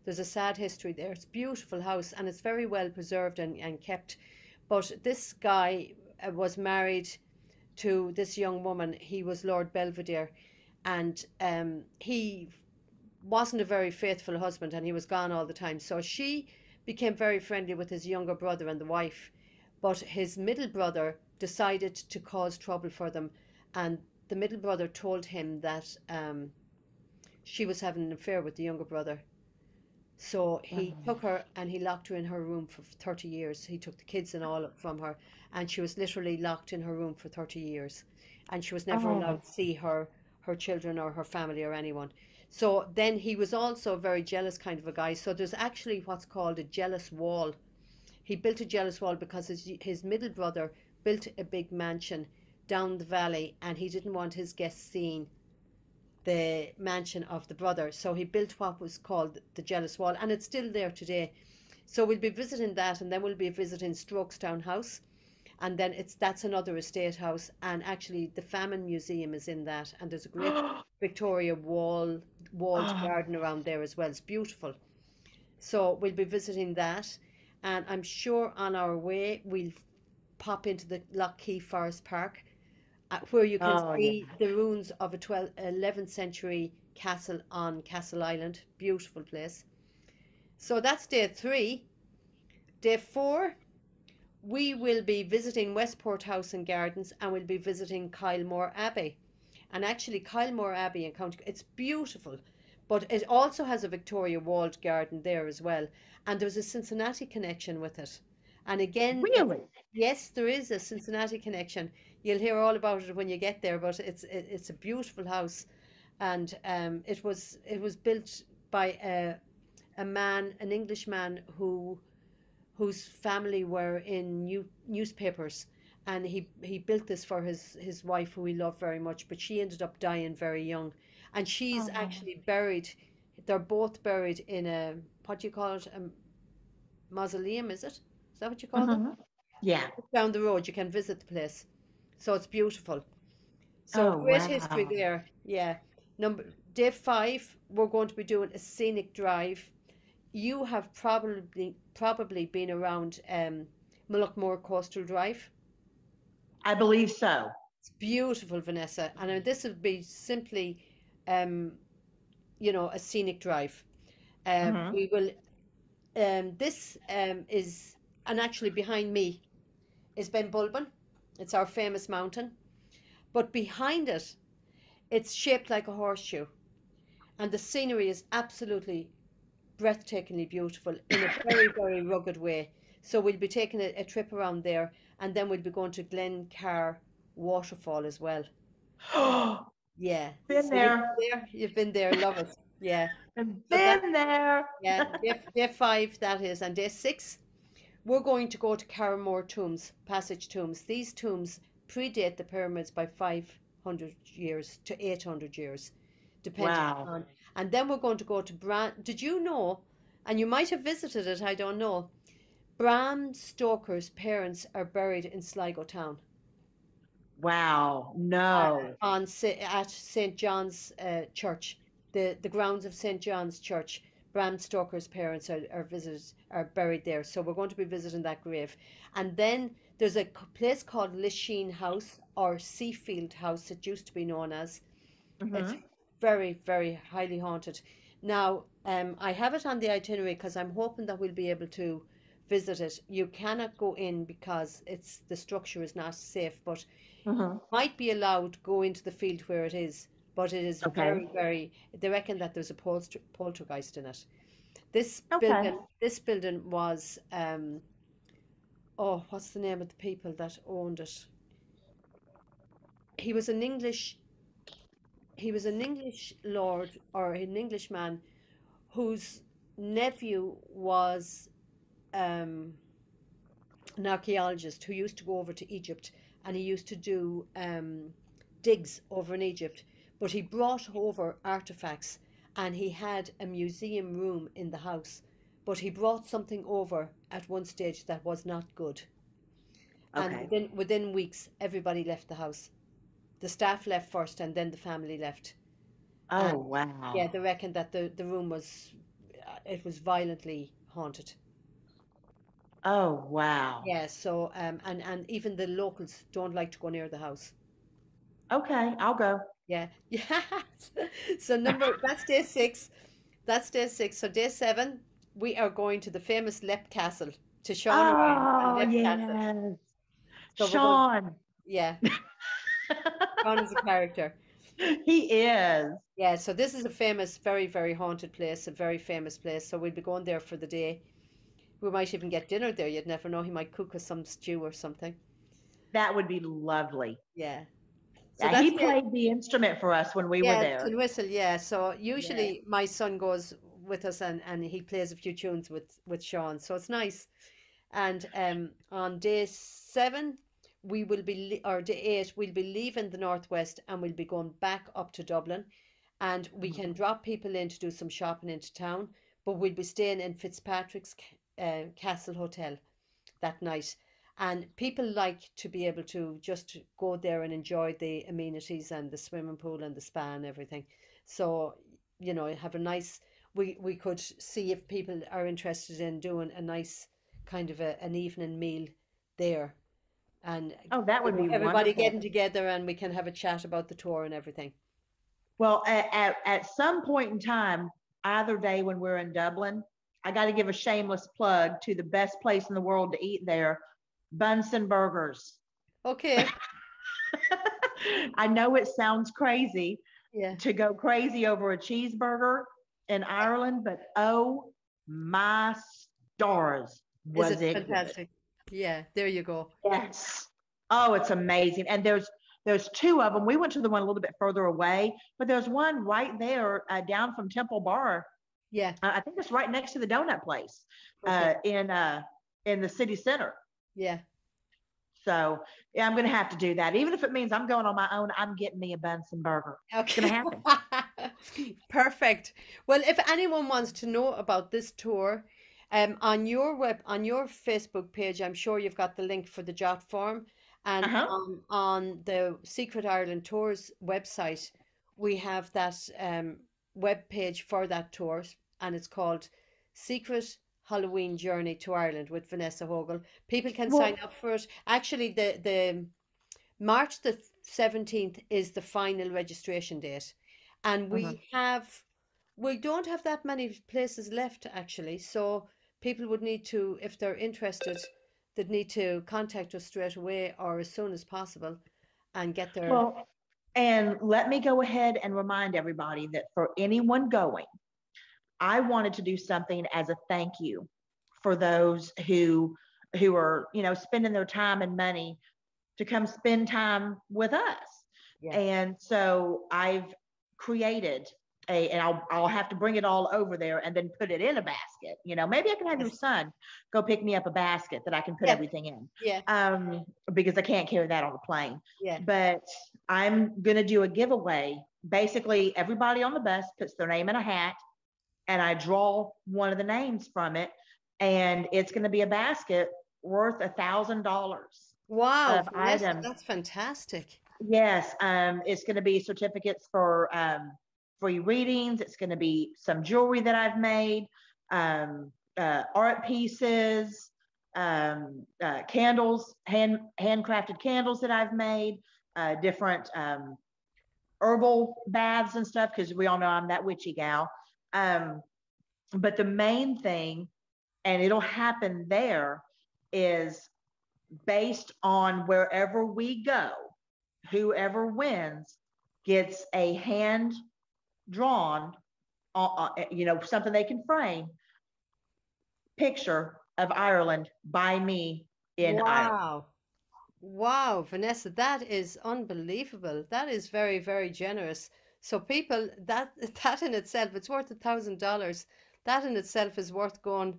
there's a sad history there. It's a beautiful house and it's very well preserved and kept. But this guy was married to this young woman. He was Lord Belvedere, and he wasn't a very faithful husband and he was gone all the time. So she became very friendly with his younger brother and the wife. But his middle brother decided to cause trouble for them. And the middle brother told him that she was having an affair with the younger brother. So he took her and he locked her in her room for 30 years. He took the kids and all from her, and she was literally locked in her room for 30 years. And she was never allowed Oh, to see her children or her family or anyone. So then he was also a very jealous kind of a guy. So there's actually what's called a jealous wall. He built a jealous wall because his middle brother built a big mansion down the valley and he didn't want his guests seeing the mansion of the brother. So he built what was called the Jealous Wall, and it's still there today. So we'll be visiting that, and then we'll be visiting Strokestown House, and then that's another estate house. And actually, the Famine Museum is in that, and there's a great Victoria walled oh, garden around there as well. It's beautiful. So we'll be visiting that, and I'm sure on our way we'll pop into the Lockheed Forest Park where you can oh yeah. see the ruins of a 11th century castle on Castle Island. Beautiful place. So that's day three. Day four, we will be visiting Westport House and Gardens and we'll be visiting Kylemore Abbey. And actually, Kylemore Abbey in County, it's beautiful, but it also has a Victoria walled garden there as well. And there's a Cincinnati connection with it. And again, Really? yes, there is a Cincinnati connection. You'll hear all about it when you get there, but it's a beautiful house, and it was built by a man, an Englishman whose family were in newspapers, and he built this for his wife, who he loved very much, but she ended up dying very young, and she's Oh. actually buried. They're both buried in a, what do you call it, a mausoleum, is it? Is that what you call them? Hmm. Yeah. Down the road, you can visit the place, so it's beautiful. So Oh great history wow. there. Yeah. Number Day five, we're going to be doing a scenic drive. You have probably been around Mullaghmore Coastal Drive. I believe so. It's beautiful, Vanessa, and this would be simply, um, a scenic drive. Hmm. We will. This is, and actually behind me is Ben Bulben. It's our famous mountain, but behind it, it's shaped like a horseshoe, and the scenery is absolutely breathtakingly beautiful in a very, very rugged way. So we'll be taking a trip around there, and then we'll be going to Glencar Waterfall as well. Yeah. Been So you've there. been there. You've been there. Love it. Yeah. And So that, been there. yeah, day five that is, and day six we're going to go to Carramore Tombs, Passage Tombs. These tombs predate the pyramids by 500 years to 800 years, depending Wow. on. And then we're going to go to Bram. Did you know, and you might have visited it, I don't know, Bram Stoker's parents are buried in Sligo town Wow. No. at St. John's Church, the grounds of St. John's Church. Bram Stoker's parents are buried there, so we're going to be visiting that grave. And then there's a place called Lisheen House, or Seafield House, it used to be known as. It's Hmm. very, very highly haunted. Now, I have it on the itinerary because I'm hoping that we'll be able to visit it. You cannot go in because the structure is not safe, but Hmm. might be allowed to go into the field where it is but it is Okay. very, very. They reckon that there's a poltergeist in it. Okay. This building was oh, what's the name of the people that owned it? He was an English he was an English lord or an Englishman whose nephew was um, an archaeologist who used to go over to Egypt, and he used to do digs over in Egypt. But he brought over artifacts, and he had a museum room in the house. But he brought something over at one stage that was not good. And Okay. within weeks, everybody left the house. The staff left first, and then the family left. Oh, And wow. yeah, they reckon that the room was it was violently haunted. Oh, wow. Yeah, so and even the locals don't like to go near the house. Okay, I'll go. Yeah. Yeah. So that's day six. That's day six. So day seven, we are going to the famous Lep Castle, to Sean Ryan and Oh, Lep Castle. yes. So we're going, Sean. yeah, Sean is a character. He is. Yeah, so this is a famous, very, very haunted place, a very famous place. So we'll be going there for the day. We might even get dinner there. You'd never know. He might cook us some stew or something. That would be lovely. Yeah. So Yeah, that's he it. played the instrument for us when we were Yeah, there. tin whistle, yeah. So Yeah. usually my son goes with us, and he plays a few tunes with Sean. So it's nice. And on day seven, we will be or day eight, we'll be leaving the northwest, and we'll be going back up to Dublin, and we Mhm. can drop people in to do some shopping into town, but we'll be staying in Fitzpatrick's Castle Hotel that night. And people like to be able to just go there and enjoy the amenities and the swimming pool and the spa and everything. So, have a nice, we could see if people are interested in doing a nice kind of an evening meal there. And, Oh, that would be everybody wonderful. getting together, and we can have a chat about the tour and everything. Well, at some point in time, either day when we're in Dublin, I got to give a shameless plug to the best place in the world to eat there, Bunsen Burgers. Okay. I know it sounds crazy Yeah. to go crazy over a cheeseburger in Ireland, but oh my stars, Is was it it good? fantastic? Yeah, there you go. Yes. Oh, it's amazing. And there's two of them. We went to the one a little bit further away, but there's one right there down from Temple Bar. Yeah. I think it's right next to the donut place Okay. in the city center. Yeah. So yeah, I'm gonna have to do that. Even if it means I'm going on my own, I'm getting me a Bunsen burger. It's gonna Okay. happen. Perfect. Well, if anyone wants to know about this tour, on your Facebook page, I'm sure you've got the link for the jot form, and Uh-huh. on the Secret Ireland Tours website, we have that web page for that tour, and it's called Secret Halloween Journey to Ireland with Vanessa Hogle. People can sign Well, up for it. Actually, the March the 17th is the final registration date. And uh-huh. we don't have that many places left actually. So people would need to, if they're interested, they'd need to contact us straight away or as soon as possible and get their, Well, and let me go ahead and remind everybody that for anyone going, I wanted to do something as a thank you for those who are, spending their time and money to come spend time with us. yeah. And so I've created and I'll have to bring it all over there and then put it in a basket. Maybe I can have your Yes. son go pick me up a basket that I can put Yeah. everything in, Yeah. because I can't carry that on the plane. Yeah. But I'm going to do a giveaway. Basically, everybody on the bus puts their name in a hat, and I draw one of the names from it, and it's going to be a basket worth $1,000 Wow, of Vanessa, items. that's fantastic. Yes, it's going to be certificates for free readings. It's going to be some jewelry that I've made, art pieces, candles, handcrafted candles that I've made, different herbal baths and stuff, because we all know I'm that witchy gal. Um, but the main thing, and it'll happen there, is based on wherever we go, whoever wins, gets a hand drawn, something they can frame picture of Ireland by me in Ireland. Wow. Wow, Vanessa, that is unbelievable. That is very, very generous. So people, that that in itself, it's worth $1,000. That in itself is worth going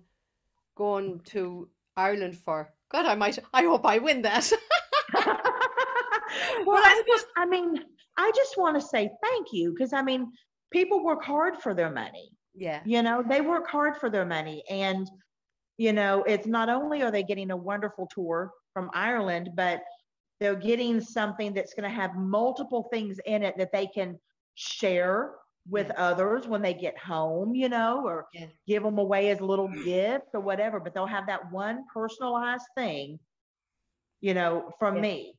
to Ireland for. God, I hope I win that. Well, But I suppose, I just want to say thank you because people work hard for their money. yeah, They work hard for their money. And, it's not only are they getting a wonderful tour from Ireland, but they're getting something that's going to have multiple things in it that they can share with yeah, others when they get home, or yeah, give them away as a little gift or whatever. But they'll have that one personalized thing, from yeah. me.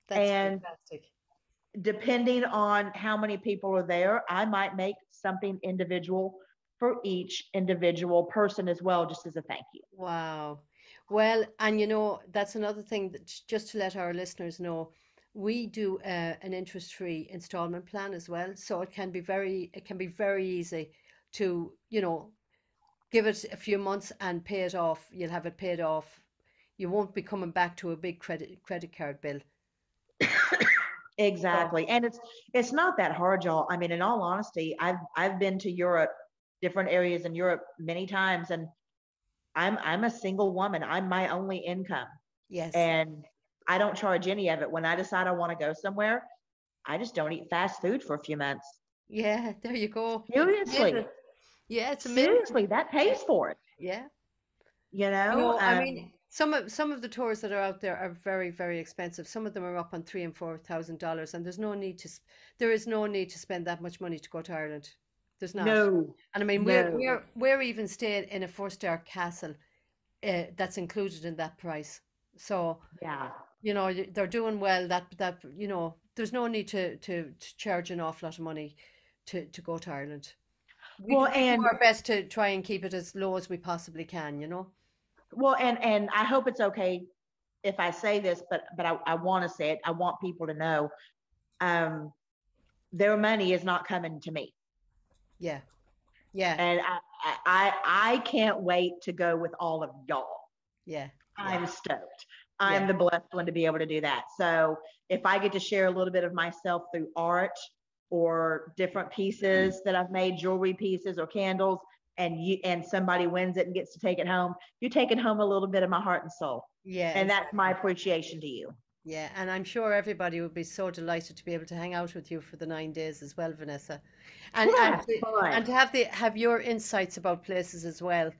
That's And fantastic. depending on how many people are there, I might make something individual for each individual person as well, just as a thank you. Wow. Well, and that's another thing that just to let our listeners know, we do an interest-free installment plan as well. So it can be very easy to, give it a few months and pay it off. You'll have it paid off. You won't be coming back to a big credit card bill. So, Exactly. And it's not that hard, y'all. In all honesty, I've been to Europe, different areas in Europe many times, and I'm a single woman. I'm my only income. yes. And I don't charge any of it. When I decide I want to go somewhere, I just don't eat fast food for a few months. Yeah, there you go. It's Seriously. amazing. Yeah, it's amazing. Seriously, that Yeah. pays for it. Yeah. You know, I mean, some of the tours that are out there are very, very expensive. Some of them are up on $3,000 and $4,000, and there is no need to spend that much money to go to Ireland. There's not. no, And I mean, we're no. we're we're even staying in a four-star castle, that's included in that price. So, Yeah. they're doing well. There's no need to charge an awful lot of money to go to Ireland. We do, Well, we do and our best to try and keep it as low as we possibly can. and I hope it's okay if I say this, but I want to say it. I want people to know, um, their money is not coming to me, Yeah. Yeah. and I can't wait to go with all of y'all. Yeah. Yeah. I'm stoked. Yeah. I'm the blessed one to be able to do that. So if I get to share a little bit of myself through art or different pieces that I've made, jewelry pieces or candles, and somebody wins it and gets to take it home, you're taking home a little bit of my heart and soul. Yeah, And that's my exactly. appreciation to you. Yeah, and I'm sure everybody would be so delighted to be able to hang out with you for the 9 days as well, Vanessa, and and Yes, to, fun. and to have your insights about places as well.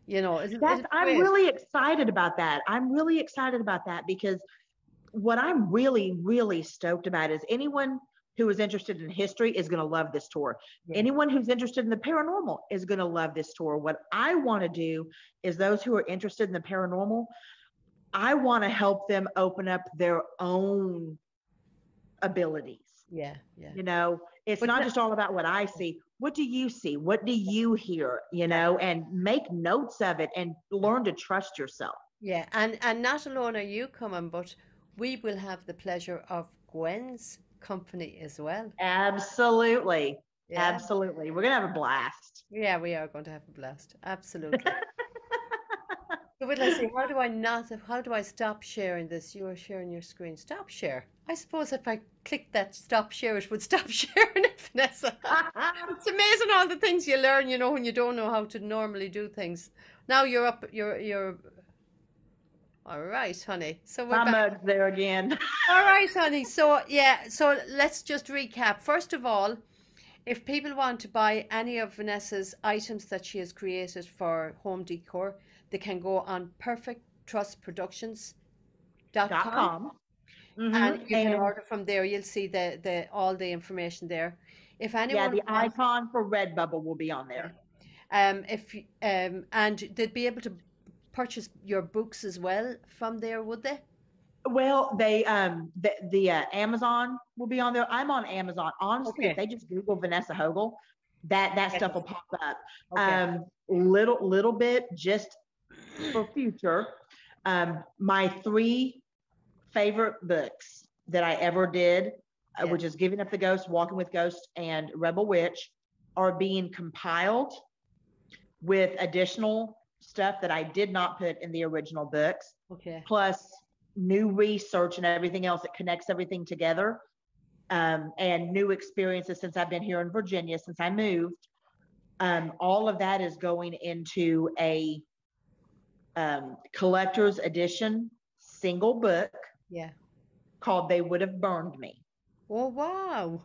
It'll be I'm great. really excited about that. I'm really excited about that because what I'm really, really stoked about is anyone who is interested in history is going to love this tour. Yeah, Anyone who's interested in the paranormal is going to love this tour. What I want to do is those who are interested in the paranormal, I want to help them open up their own abilities. yeah, yeah. It's But not no, just all about what I see. What do you see? What do you hear? exactly. And make notes of it and learn to trust yourself. Yeah, and not alone are you coming, but we will have the pleasure of Gwen's company as well. Absolutely. Yeah, Absolutely. We're going to have a blast. yeah, we are going to have a blast. Absolutely. So wait, let's see. How do I stop sharing this? You are sharing your screen. Stop share. I suppose if I click that stop share, it would stop sharing it, Vanessa. It's amazing all the things you learn, when you don't know how to normally do things. Now you're up, you're all right, honey. So we're My back. mug's there again. All right, honey. So yeah, so let's just recap. First of all, if people want to buy any of Vanessa's items that she has created for home decor, they can go on perfecttrustproductions.com .com. and you can And order from there. You'll see the all the information there. If yeah, anyone the wants, icon for Redbubble will be on yeah, there. if and they'd be able to purchase your books as well from there, would they? Well, the Amazon will be on there. I'm on Amazon. Honestly, if Okay. they just Google Vanessa Hogle, that Get stuff it. will pop up. Okay. Little bit just for future. My three favorite books that I ever did. Yeah. which is Giving Up the Ghost, Walking with Ghosts, and Rebel Witch, are being compiled with additional stuff that I did not put in the original books, Okay. plus new research and everything else that connects everything together, and new experiences since I've been here in Virginia, since I moved. All of that is going into a collector's edition single book Yeah. called They Would Have Burned Me. Oh, wow.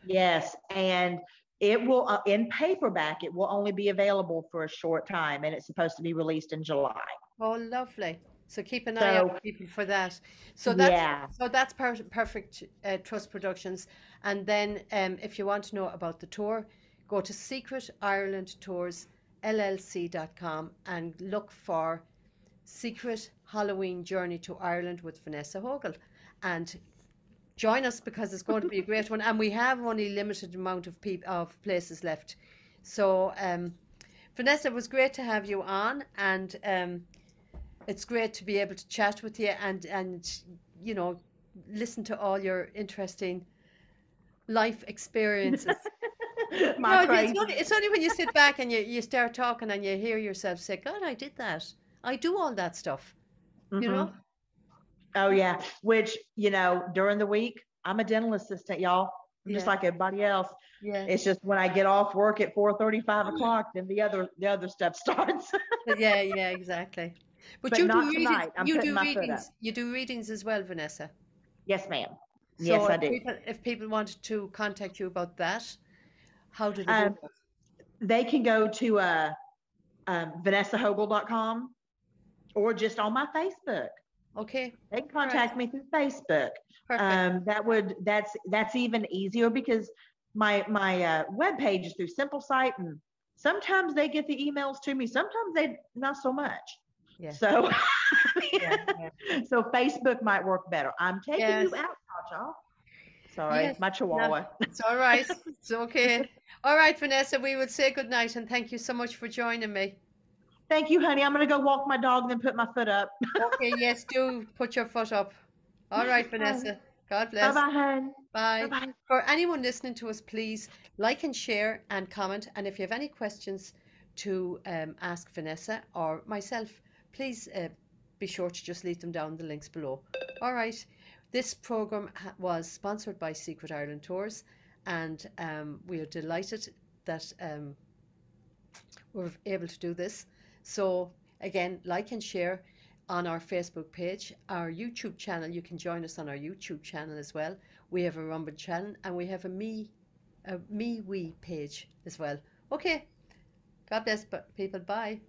Yes, and it will, in paperback, it will only be available for a short time, and it's supposed to be released in July. Oh, lovely. So keep an eye out, So, people, for that. yeah. So that's perfect, Trust Productions. And then, if you want to know about the tour, go to Secret Ireland Tours LLC.com and look for Secret Halloween Journey to Ireland with Vanessa Hogle, and join us, because it's going to be a great one. And we have only limited amount of places left. So, Vanessa, it was great to have you on, and it's great to be able to chat with you and you know, listen to all your interesting life experiences. My crazy. It's only when you sit back and you start talking and you hear yourself say, God, I did that. I do all that stuff. You know? Oh, yeah. Which, during the week, I'm a dental assistant, y'all. I'm just Yeah. like everybody else. Yeah. It's just when I get off work at 4:30, 5 o'clock, then the other stuff starts. Yeah, yeah, exactly. But But you do not readings. tonight. I'm putting my foot up. You do readings as well, Vanessa. Yes, ma'am. So Yes, I do. if people wanted to contact you about that, how do they do Um, that? they can go to VanessaHogle.com or just on my Facebook. Okay. They can All right. contact me through Facebook. Perfect. That's even easier, because my web page is through Simple Site, and sometimes they get the emails to me, sometimes they not so much. Yeah. So Yeah. Yeah. so Facebook might work better. I'm taking Yes. you out, y'all. Sorry, Yes. my No, chihuahua. it's all right. It's okay. All right, Vanessa, we will say good night, and thank you so much for joining me. Thank you, honey. I'm gonna go walk my dog, then put my foot up. Okay, yes, do put your foot up. All right, Vanessa. God Bye bless. bye, hon. Bye Bye. bye. For anyone listening to us, please like and share and comment. And if you have any questions to ask Vanessa or myself, please be sure to just leave them down the links below. All right. This program was sponsored by Secret Ireland Tours, and we are delighted that we're able to do this. So, again, like and share on our Facebook page, our YouTube channel. You can join us on our YouTube channel as well. We have a Rumble channel, and we have a Me We page as well. Okay, God bless people. Bye.